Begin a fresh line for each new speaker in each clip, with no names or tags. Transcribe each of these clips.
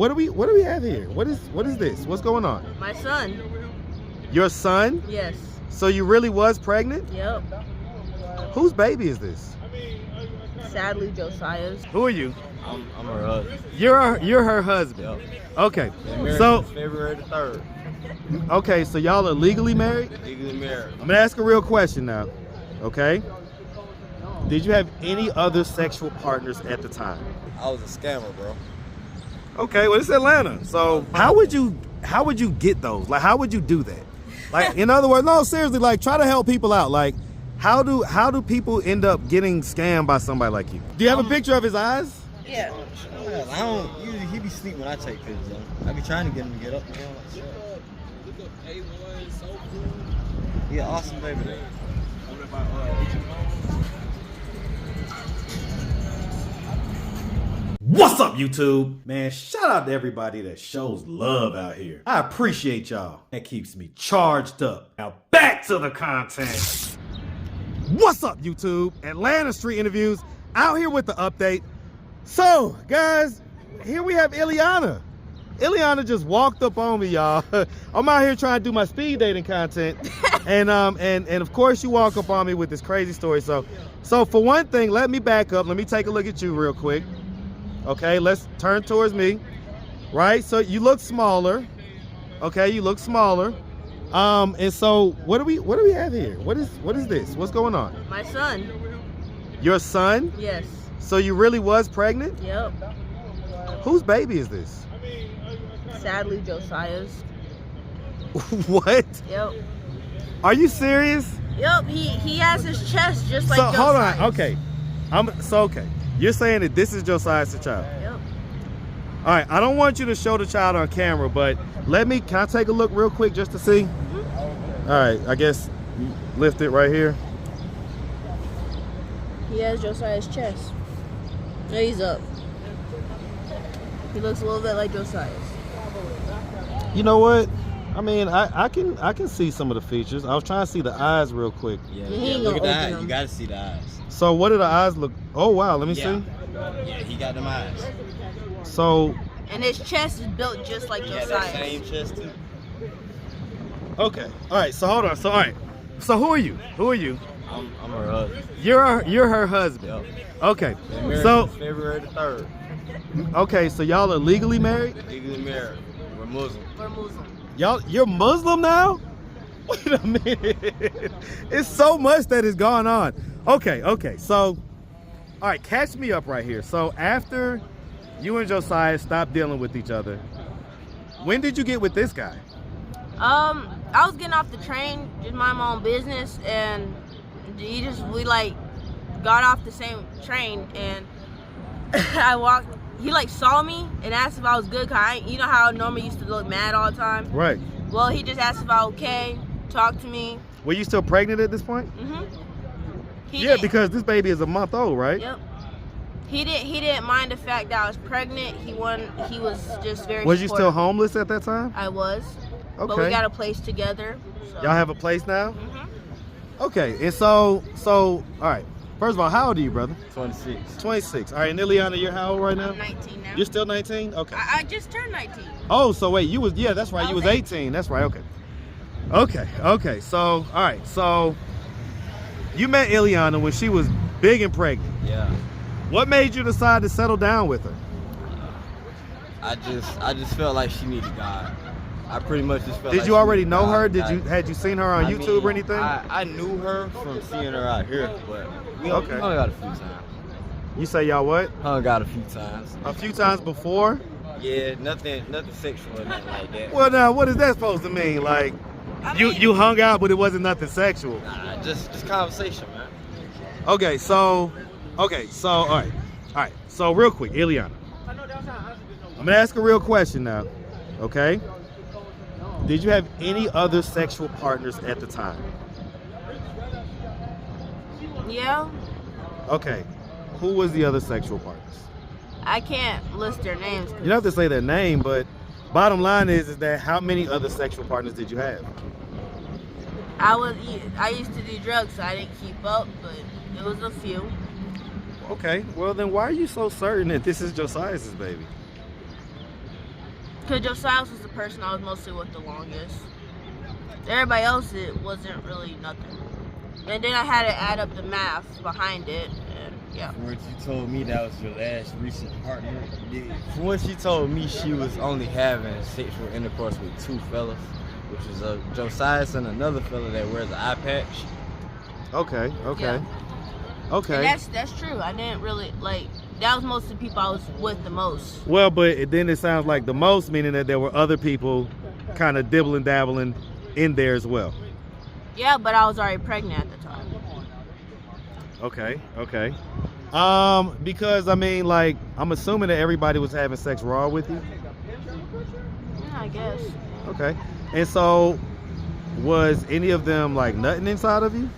What do we have here? What is this? What's going on?
My son.
Your son?
Yes.
So you really was pregnant?
Yep.
Whose baby is this?
Sadly, Josiah's.
Who are you?
I'm her husband.
You're her husband.
Yep.
Okay.
Married
So
since February the 3rd.
okay, so y'all are legally married?
Legally married.
I'm gonna ask a real question now. Okay. Did you have any other sexual partners at the time?
I was a scammer, bro.
Okay, well it's Atlanta. So how would you get those? Like how would you do that? Like in other words, no, seriously, like try to help people out. Like how do people end up getting scammed by somebody like you? Do you have a picture of his eyes?
Yeah.
I don't usually he be sleep when I take pictures though. I be trying to get him to get up. Yeah, awesome baby there.
What's up, YouTube? Man, shout out to everybody that shows love out here. I appreciate y'all. That keeps me charged up. Now back to the content. What's up, YouTube? Atlanta Street Interviews out here with the update. So, guys, here we have Iliana. Iliana just walked up on me, y'all. I'm out here trying to do my speed dating content. And of course you walk up on me with this crazy story. So for one thing, let me back up. Let me take a look at you real quick. Okay, let's turn towards me. Right? So you look smaller. Okay, you look smaller. And so what do we have here? What is this? What's going on?
My son.
Your son?
Yes.
So you really was pregnant?
Yep.
Whose baby is this?
Sadly, Josiah's.
What?
Yep.
Are you serious?
Yep. He has his chest just like
So hold
Josiah's.
on. Okay. Okay. You're saying that this is Josiah's child.
Yep.
All right. I don't want you to show the child on camera, but can I take a look real quick just to see?
Mm-hmm.
All right. I guess lift it right here.
He has Josiah's chest. No, he's up. He looks a little bit like Josiah's.
You know what? I mean, I can see some of the features. I was trying to see the eyes real quick.
Yeah,
He ain't
look at
gonna
the
open
eyes.
them.
You gotta see the eyes.
So what do the eyes look? Oh wow, let me see.
Yeah, he got them eyes.
So
And his chest is built just like
He had that
Josiah's.
same chest too.
okay. All right. So hold on. So all right. So who are you? Who are you?
I'm her husband.
You're her husband.
Yep.
Okay.
Been married
So
since February the 3rd.
okay. So y'all are legally married?
Legally married. We're Muslim.
We're Muslim.
You're Muslim now? Wait a minute. It's so much that is going on. Okay. So, all right, catch me up right here. So after you and Josiah stopped dealing with each other, when did you get with this guy?
I was getting off the train, just mind my own business, and we like got off the same train, and I walked. He like saw me and asked if I was good. You know how I normally used to look mad all the time.
Right.
Well, he just asked if I was okay, talked to me.
Were you still pregnant at this point?
Yeah,
because this baby is a month old, right?
Yep. He didn't mind the fact that I was pregnant. He was just very.
Was you still
supportive.
homeless at that time?
I was.
Okay.
But we got a place together. So.
Y'all have a place now?
Mhm.
Okay. And so all right. First of all, how old are you, brother?
26.
26. All right, and Iliana, you're how old right now?
I'm 19 now.
You're still 19? Okay.
I just turned 19.
Oh, so wait, yeah, that's right. You was 18. That's right. Okay. So, all right. So, you met Iliana when she was big and pregnant.
Yeah.
What made you decide to settle down with her?
I just felt like she needed God. I pretty much just felt.
Did
like
you
she
already
needed
know
God.
her? Had you seen her on YouTube or anything?
I knew her from seeing her out here, but we only got a few times.
You say y'all what?
Hung out a few times.
A few times before?
Yeah, nothing sexual or nothing like that.
Well, now, what is that supposed to mean? Like, you hung out, but it wasn't nothing sexual.
Nah, just conversation, man.
Okay, so, all right. So, real quick, Iliana. I'm gonna ask a real question now, okay? Did you have any other sexual partners at the time?
Yeah.
Okay. Who was the other sexual partners?
I can't list their names.
You don't have to say their name, but bottom line is that how many other sexual partners did you have?
I used to do drugs, so I didn't keep up, but it was a few.
Okay. Well, then why are you so certain that this is Josiah's baby?
Because Josiah was the person I was mostly with the longest. Everybody else, it wasn't really nothing. And then I had to add up the math behind it, and yeah.
From what you told me, that was your last recent partner. From what she told me, she was only having sexual intercourse with 2 fellas, which is Josiah and another fella that wears an eye patch.
Okay.
Yeah.
Okay.
And that's true. I didn't really, like, that was most of the people I was with the most.
Well, but then it sounds like the most, meaning that there were other people kind of dibbling, dabbling in there as well.
Yeah, but I was already pregnant at the time.
Okay. Because I mean, like, I'm assuming that everybody was having sex raw with you.
Yeah, I guess.
Okay. And so, was any of them like nutting inside of you?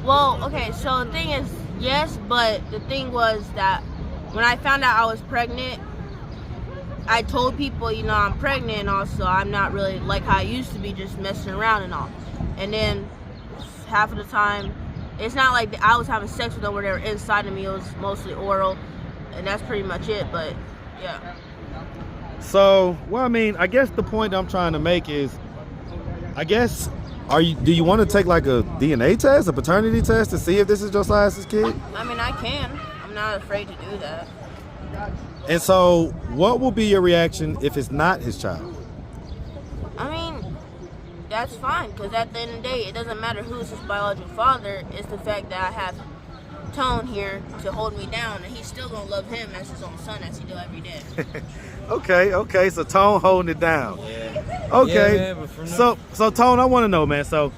Well, okay, so the thing is, yes, but the thing was that when I found out I was pregnant, I told people, you know, I'm pregnant, and also I'm not really like how I used to be, just messing around and all. And then half of the time, it's not like I was having sex with them where they were inside of me. It was mostly oral, and that's pretty much it. But yeah.
So, well, I mean, I guess the point I'm trying to make is, I guess, do you want to take like a DNA test, a paternity test, to see if this is Josiah's kid?
I mean, I can. I'm not afraid to do that.
And so, what will be your reaction if it's not his child?
I mean, that's fine, because at the end of the day, it doesn't matter who's his biological father. It's the fact that I have Tone here to hold me down, and he's still going to love him as his own son, as he do every day.
Okay, so Tone holding it down.
Yeah.
Okay,
Yeah, man, but
so Tone, I want to know, man, so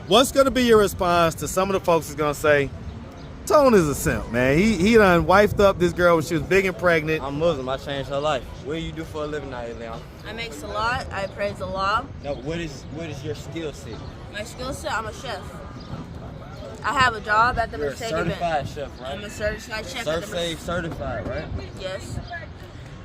what's going to be your response to some of the folks that's going to say, Tone is a simp, man. He done wifed up this girl when she was big and pregnant.
I'm Muslim. I changed her life. What do you do for a living now, Ileana?
I make salat. I praise Allah.
No, what is your skill set?
My skill set, I'm a chef. I have a job at the
You're a
Mercedes.
certified chef, right?
I'm a certified chef.
Surf certified, right?
Yes.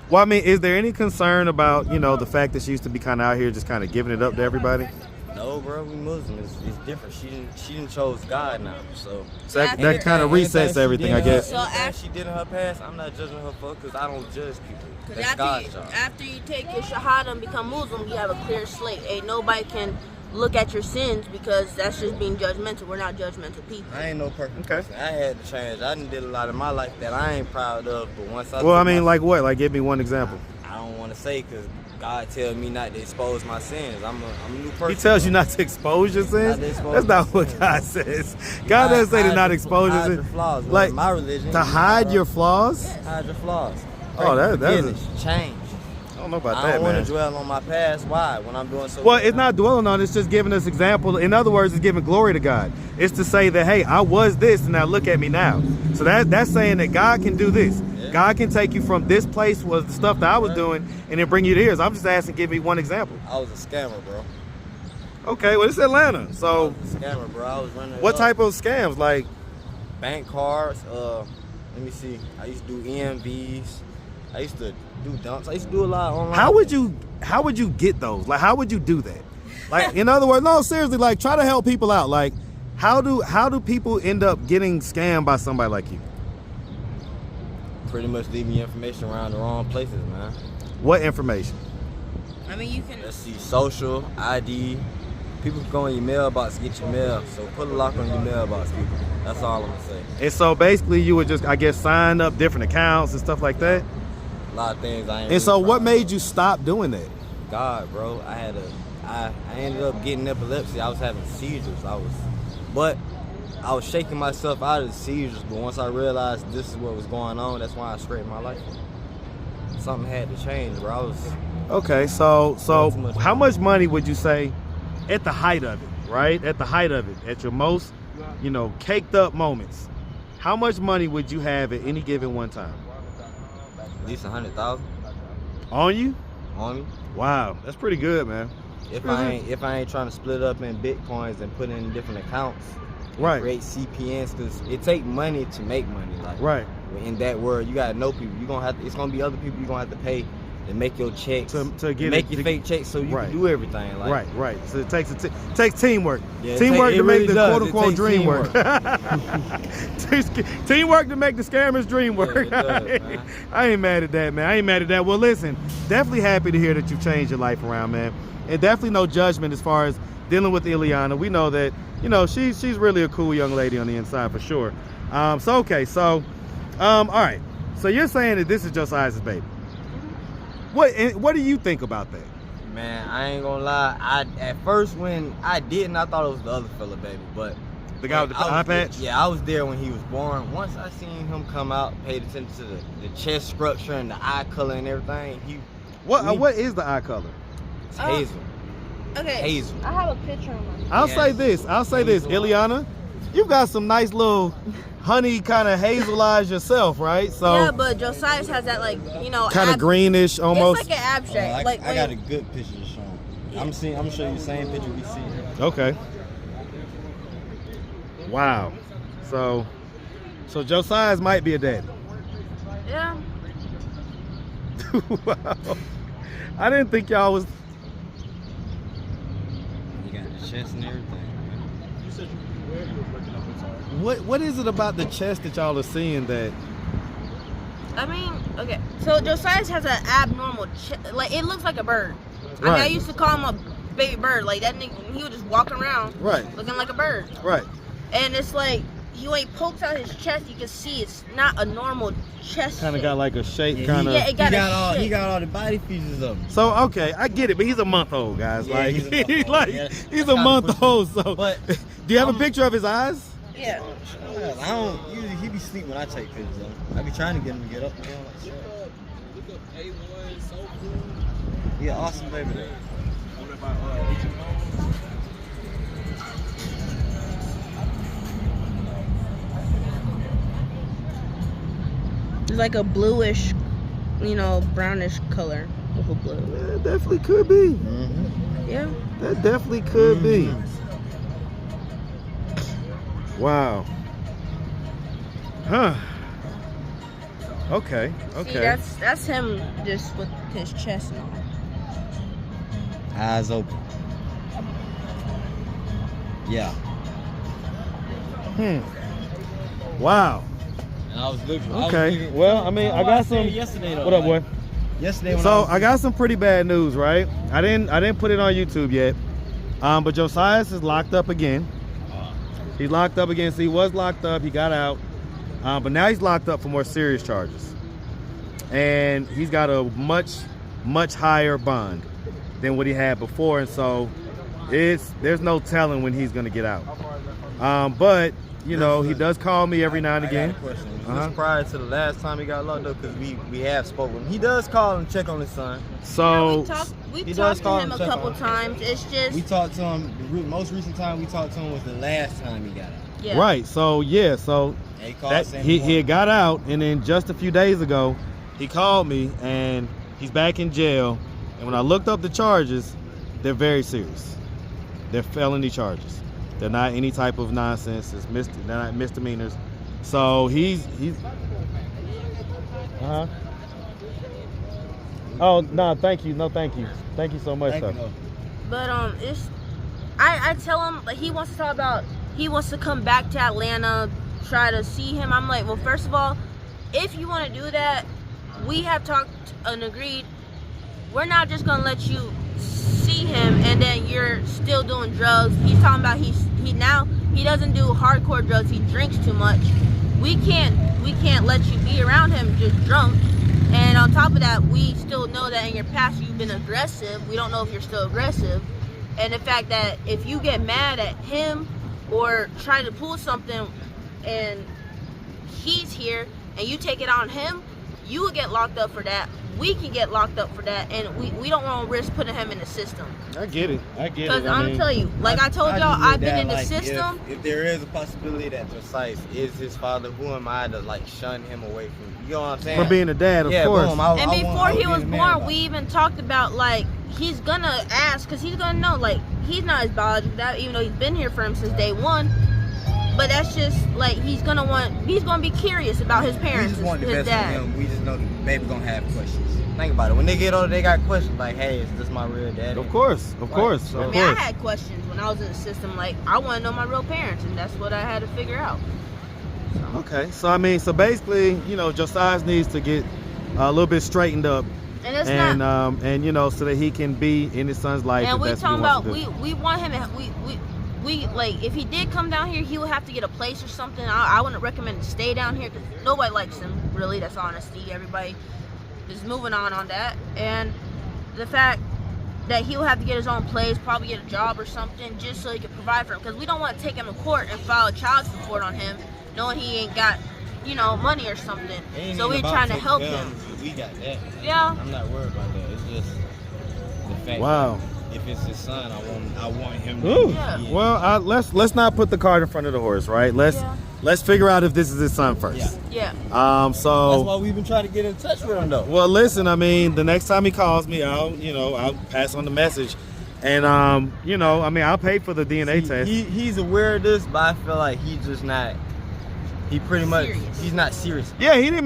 Well, I mean, is there any concern about, you know, the fact that she used to be kind of out here just kind of giving it up to everybody?
No, bro, we Muslim. It's different. She didn't chose God now, so
that kind of resets everything, I guess.
So
after she did in her past, I'm not judging her for, because I don't judge people. That's God's job.
After you take your shahada and become Muslim, you have a clear slate. Ain't nobody can look at your sins, because that's just being judgmental. We're not judgmental people.
I ain't no perfect person. I had to change. I done did a lot in my life that I ain't proud of, but once I...
Well, I mean, like what? Like, give me one example.
I don't want to say, because God tells me not to expose my sins. I'm a new person.
He tells you not to expose your sins? That's not what God says. God doesn't say to not expose your sins.
Flaws.
Like,
my religion,
to hide your flaws?
Hide your flaws.
Oh, that's
change.
I don't know about
I
that,
don't want
man.
to dwell on my past. Why? When I'm doing so
Well,
good
it's not dwelling on it. It's just giving us example. In other words, it's giving glory to God. It's to say that, hey, I was this, and now look at me now. So that's saying that God can do this. Yeah. God can take you from this place, was the stuff that I was doing, and then bring you to here. So I'm just asking, give me one example.
I was a scammer, bro.
Okay, well, it's Atlanta. So
I was a scammer, bro. I was running.
What type of scams? Like
bank cards. Let me see. I used to do EMVs. I used to do dumps. I used to do a lot online.
How would you get those? Like, how would you do that? Like, in other words, no, seriously, like, try to help people out. Like, how do people end up getting scammed by somebody like you?
Pretty much leaving your information around the wrong places, man.
What information?
I mean, you can...
Let's see, social, ID. People can go in your mailbox to get your mail. So put a lock on your mailbox, people. That's all I'm going to say.
And so basically you would just, I guess, sign up different accounts and stuff like that?
A lot of things I ain't.
And so what made you stop doing that?
God, bro. I ended up getting epilepsy. I was having seizures. But I was shaking myself out of the seizures. But once I realized this is what was going on, that's why I straightened my life. Something had to change, bro. I was...
Okay, so how much money would you say at the height of it, right? At the height of it, at your most, you know, caked up moments, how much money would you have at any given one time?
At least 100,000.
On you?
On me.
Wow, that's pretty good, man.
If I ain't trying to split up in bitcoins and put in different accounts,
right?
Create CPNs, because it take money to make money. Like,
right.
In that world, you gotta know people. It's gonna be other people you're gonna have to pay to make your checks,
to
make your fake checks, so you can do everything. Like,
right. So it takes teamwork.
Yeah,
Teamwork to make the
does.
quote unquote dream
teamwork.
work. Teamwork to make the scammers dream work.
Yeah, it does,
I ain't mad at that, man. I ain't mad at that. Well, listen, definitely happy to hear that you've changed your life around, man. And definitely no judgment as far as dealing with Iliana. We know that, you know, she's really a cool young lady on the inside for sure. All right. So you're saying that this is Josiah's baby. What do you think about that?
Man, I ain't gonna lie. At first when I didn't, I thought it was the other fella baby, but
The guy with the eye patch?
Yeah, I was there when he was born. Once I seen him come out, paid attention to the chest structure and the eye color and everything.
What is the eye color?
It's hazel.
Okay.
Hazel.
I have a picture of mine.
I'll say this, Iliana, you've got some nice little honey kind of hazel eyes yourself, right? So
yeah, but Josiah's has that, like, you know,
kind of greenish almost.
It's like an abstract.
I got a good picture to show him. I'm gonna show you the same picture we see here.
Okay. Wow. So Josiah's might be a daddy.
Yeah.
Wow. I didn't think y'all was.
You got the chest and everything.
You said you were looking up. I'm sorry.
What is it about the chest that y'all are seeing that?
I mean, okay. So Josiah's has an abnormal like, it looks like a bird. I mean, I used to call him a baby bird. Like, that nigga, he would just walk around looking like a bird.
Right.
And it's like, when he pokes out his chest, you can see it's not a normal chest
Kind of
shape.
got like a shape,
Yeah,
kind of.
Yeah, it got
He got all the body features of him.
So okay, I get it, but he's a month old, guys.
Yeah,
like
he's a month old.
like
Yeah,
he's
that's
a month
kinda
old. So,
But
do you have a picture of his eyes?
Yeah.
I don't usually. He be sleep when I take pictures though. I be trying to get him to get up.
Look up A1, so cool.
He an awesome baby though.
What about H&M?
It's like a bluish, you know, brownish color with a blue.
Yeah, it definitely could be.
Yeah.
That definitely could be. Wow. Huh. Okay.
See, that's him just with his chest and all.
Eyes open. Yeah.
Wow.
And I was looking.
Okay. Well, I mean, I got some.
Yesterday though.
What up, boy?
Yesterday when
So I got some pretty bad news, right? I didn't put it on YouTube yet. But Josiah's is locked up again. He's locked up again. So he was locked up. He got out. But now he's locked up for more serious charges. And he's got a much higher bond than what he had before. And so there's no telling when he's gonna get out. But you know, he does call me every now and again.
I got a question. Was this prior to the last time he got locked up? Because we have spoken. He does call and check on his son.
So
We
He
talked
does call
to him
and
a
check
couple
on him.
times. It's just
We talked to him. The most recent time we talked to him was the last time he got out.
yeah.
right. So yeah. So
And he called
that
saying
he
wanted-
had got out, and then just a few days ago, he called me, and he's back in jail. And when I looked up the charges, they're very serious. They're felony charges. They're not any type of nonsense. They're not misdemeanors. So he's. Oh no! Thank you. No, thank you. Thank you so much,
Thank
sir.
you, though.
But it's I tell him, like, he wants to talk about, he wants to come back to Atlanta, try to see him. I'm like, well, first of all, if you want to do that, we have talked and agreed. We're not just gonna let you see him and then you're still doing drugs. He's talking about he doesn't do hardcore drugs. He drinks too much. We can't let you be around him just drunk. And on top of that, we still know that in your past you've been aggressive. We don't know if you're still aggressive. And the fact that if you get mad at him or try to pull something and he's here and you take it on him, you will get locked up for that. We can get locked up for that, and we don't want to risk putting him in the system.
I get it.
Because I'm telling you, like I told y'all,
just
I've
look
been
at,
in the
like,
system.
If there is a possibility that Josiah is his father, who am I to like shun him away from? You know what I'm saying?
For being a dad, of
yeah,
course.
Boom,
And before he was
born,
born, we even talked about, like, he's gonna ask, because he's gonna know, like, he's not his biological dad, even though he's been here for him since day one. but that's just like he's gonna be curious about his
We
parents,
just want the
his
best
dad.
for him. We just know the baby gonna have questions. Think about it. When they get older, they got questions like, "Hey, is this my real daddy?"
Of course, of course,
I
of
mean, I
course.
had questions when I was in the system. Like, I want to know my real parents, and that's what I had to figure out.
Okay, so I mean, so basically, you know, Josiah needs to get a little bit straightened up,
And it's
and
not.
and you know, so that he can be in his son's life.
And
if
we
that's what
talking
he wants
about
to do.
we want him. We like if he did come down here, he would have to get a place or something. I wouldn't recommend to stay down here because nobody likes him. Really, that's honesty. Everybody is moving on that, and the fact that he'll have to get his own place, probably get a job or something, just so he can provide for him. Because we don't want to take him to court and file a child support on him, knowing he ain't got, you know, money or something.
Ain't
So
even
we're
about
trying to
taking
help
care
him.
of him. We got that.
Yeah.
I'm not worried about that. It's just the fact.
Wow.
that If it's his son, I want him.
Ooh.
Yeah.
Well, let's not put the cart in front of the horse, right? Let's figure out if this is his son first.
Yeah.
That's
So
why we've been trying to get in touch with him though.
well, listen, I mean, the next time he calls me, I'll pass on the message, and you know, I mean, I'll pay for the DNA test.
He's aware of this, but I feel like he's just not. He pretty much
Serious.
he's not serious.
Yeah, he didn't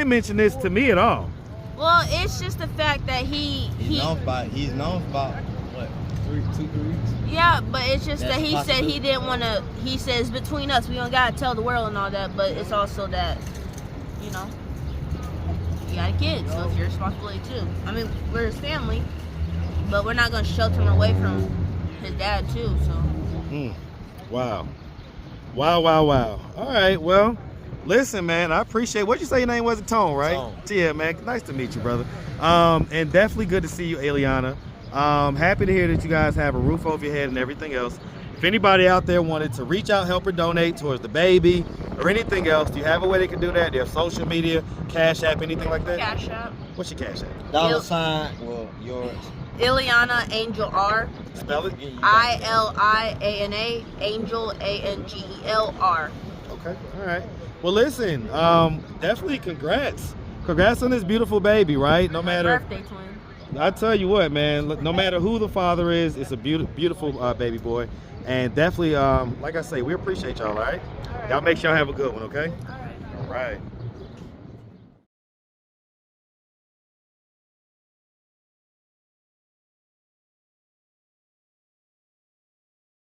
mention this to me at all.
Well, it's just the fact that he's
known about what 2-3 weeks.
Yeah, but it's just
That's
that he said
possible.
he didn't want to. He says between us, we don't gotta tell the world and all that. But it's also that, you know, you got a kid, so it's your responsibility too. I mean, we're his family, but we're not gonna shelter him away from his dad too. So
Wow. All right, well, listen, man, I appreciate. What'd you say your name was? Tone, right?
Tone.
Yeah, man. Nice to meet you, brother. And definitely good to see you, Iliana. Happy to hear that you guys have a roof over your head and everything else. If anybody out there wanted to reach out, help or donate towards the baby or anything else, do you have a way they can do that? Do you have social media, Cash App, anything like that?
Cash App,
What's your Cash App?
$. Well, yours.
ilianaangelr,
Spell it.
ILIANA, Angel ANGELR.
Okay. All right. Well, listen. Definitely congrats. Congrats on this beautiful baby, right? No matter.
Birthday twin.
I tell you what, man. Look, no matter who the father is, it's a beautiful baby boy, and definitely, like I say, we appreciate y'all. All right. Y'all make sure y'all have a good one. Okay.
All right.
All right.